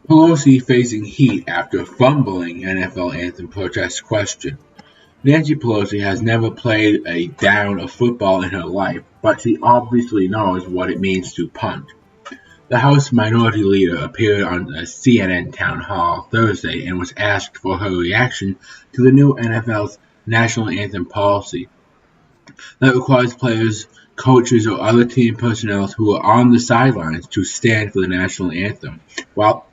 Pelosi facing heat after fumbling NFL anthem protest question. Nancy Pelosi has never played a down of football in her life, but she obviously knows what it means to punt. The House Minority Leader appeared on a CNN town hall Thursday and was asked for her reaction to the new NFL's national anthem policy that requires players, coaches, or other team personnel who are on the sidelines to stand for the national anthem, while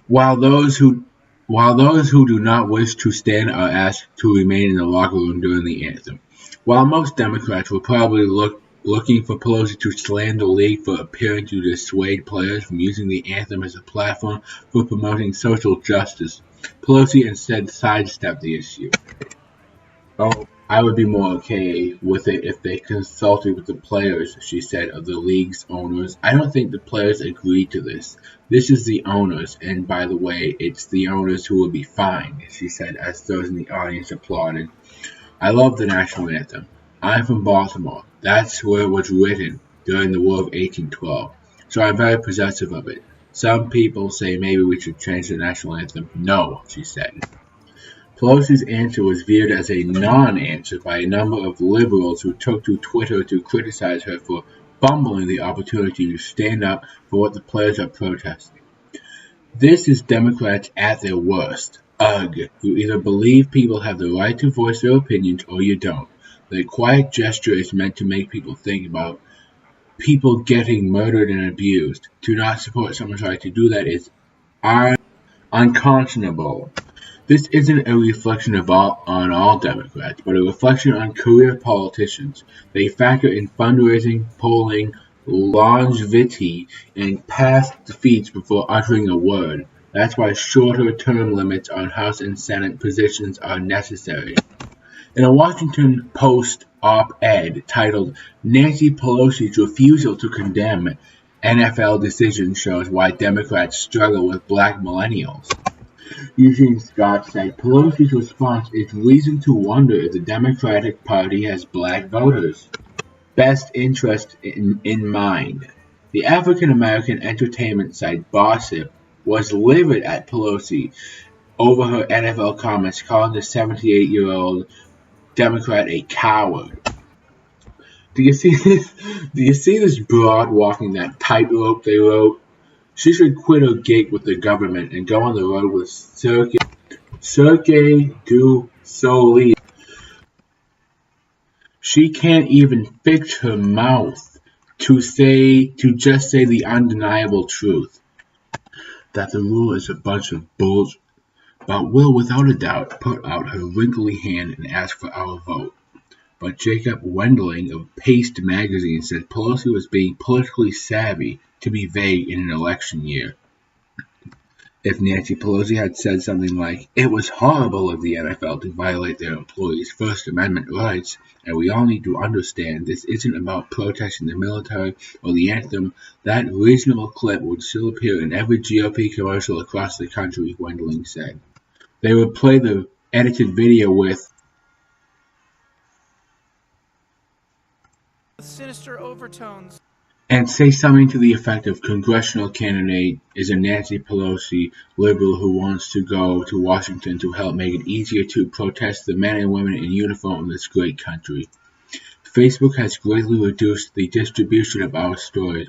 while those who while those who do not wish to stand are asked to remain in the locker room during the anthem. While most Democrats will probably looking for Pelosi to slam the league for appearing to dissuade players from using the anthem as a platform for promoting social justice, Pelosi instead sidestepped the issue. "Oh, I would be more okay with it if they consulted with the players," she said of the league's owners. "I don't think the players agreed to this. This is the owners, and by the way, it's the owners who will be fined," she said as those in the audience applauded. "I love the national anthem. I'm from Baltimore. That's where it was written during the War of 1812, so I'm very possessive of it. Some people say maybe we should change the national anthem. No," she said. Pelosi's answer was viewed as a non-answer by a number of liberals who took to Twitter to criticize her for fumbling the opportunity to stand up for what the players are protesting. This is Democrats at their worst. Ugh, you either believe people have the right to voice their opinions or you don't. The quiet gesture is meant to make people think about people getting murdered and abused. To not support someone's right to do that is unconscionable. This isn't a reflection on all Democrats, but a reflection on career politicians. They factor in fundraising, polling, longevity, and past defeats before uttering a word. That's why shorter term limits on House and Senate positions are necessary. In a Washington Post op-ed titled "Nancy Pelosi's Refusal to Condemn NFL Decision Shows Why Democrats Struggle with Black Millennials," Eugene Scott said Pelosi's response is reason to wonder if the Democratic Party has black voters' best interest in mind. The African-American entertainment site Gossip was livid at Pelosi over her NFL comments, calling the 78-year-old Democrat a coward. Do you see this? Do you see this broad walking that tightrope they wrote? She should quit her gig with the government and go on the road with Cirque du Soleil. She can't even fix her mouth to just say the undeniable truth that the rule is a bunch of bullshit, but will without a doubt put out her wrinkly hand and ask for our vote. But Jacob Wendling of Paste magazine said Pelosi was being politically savvy to be vague in an election year. If Nancy Pelosi had said something like, "It was horrible of the NFL to violate their employees' First Amendment rights, and we all need to understand this isn't about protesting the military or the anthem," that reasonable clip would still appear in every GOP commercial across the country, Wendling said. They would play the edited video with sinister overtones and say something to the effect of congressional candidate is a Nancy Pelosi liberal who wants to go to Washington to help make it easier to protest the men and women in uniform in this great country. Facebook has greatly reduced the distribution of our stories.